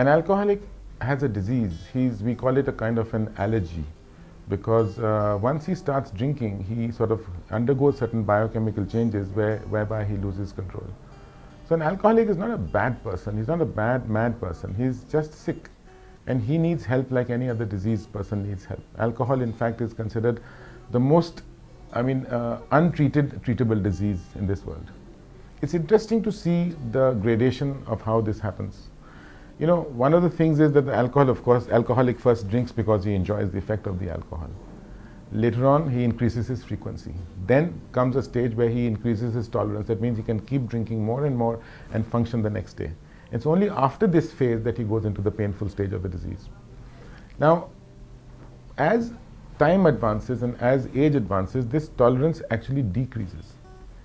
An alcoholic has a disease. We call it a kind of an allergy, because once he starts drinking, he sort of undergoes certain biochemical changes whereby he loses control. So an alcoholic is not a bad person. He's not a mad person. He's just sick, and he needs help like any other diseased person needs help. Alcohol, in fact, is considered the most, untreated, treatable disease in this world. It's interesting to see the gradation of how this happens. You know, one of the things is that the alcoholic first drinks because he enjoys the effect of the alcohol. Later on, he increases his frequency. Then comes a stage where he increases his tolerance. That means he can keep drinking more and more and function the next day. It's only after this phase that he goes into the painful stage of the disease. Now, as time advances and as age advances, this tolerance actually decreases,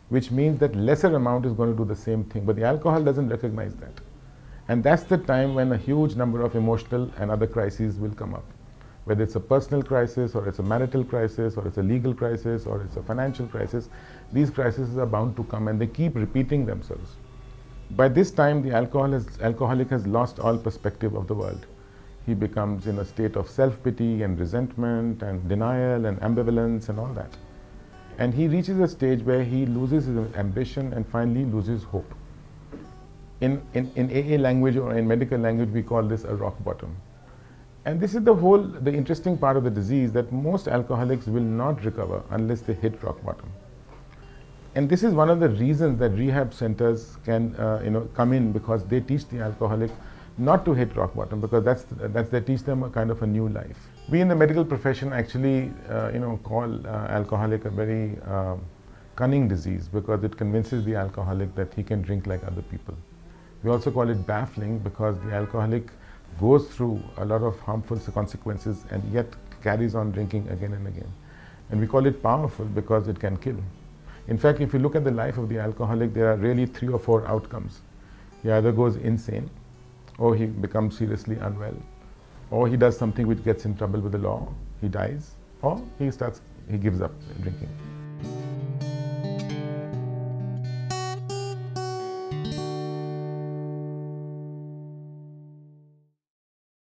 which means that lesser amount is going to do the same thing, but the alcohol doesn't recognize that. And that's the time when a huge number of emotional and other crises will come up. Whether it's a personal crisis, or it's a marital crisis, or it's a legal crisis, or it's a financial crisis, these crises are bound to come, and they keep repeating themselves. By this time, the alcoholic has lost all perspective of the world. He becomes in a state of self-pity and resentment and denial and ambivalence and all that. And he reaches a stage where he loses his ambition and finally loses hope. In AA language, or in medical language, we call this a rock bottom. And this is the interesting part of the disease, that most alcoholics will not recover unless they hit rock bottom. And this is one of the reasons that rehab centers can come in, because they teach the alcoholic not to hit rock bottom, because they teach them a kind of a new life. We in the medical profession actually call alcoholic a very cunning disease, because it convinces the alcoholic that he can drink like other people. We also call it baffling, because the alcoholic goes through a lot of harmful consequences and yet carries on drinking again and again. And we call it powerful, because it can kill. In fact, if you look at the life of the alcoholic, there are really 3 or 4 outcomes. He either goes insane, or he becomes seriously unwell, or he does something which gets in trouble with the law, he dies, or he gives up drinking.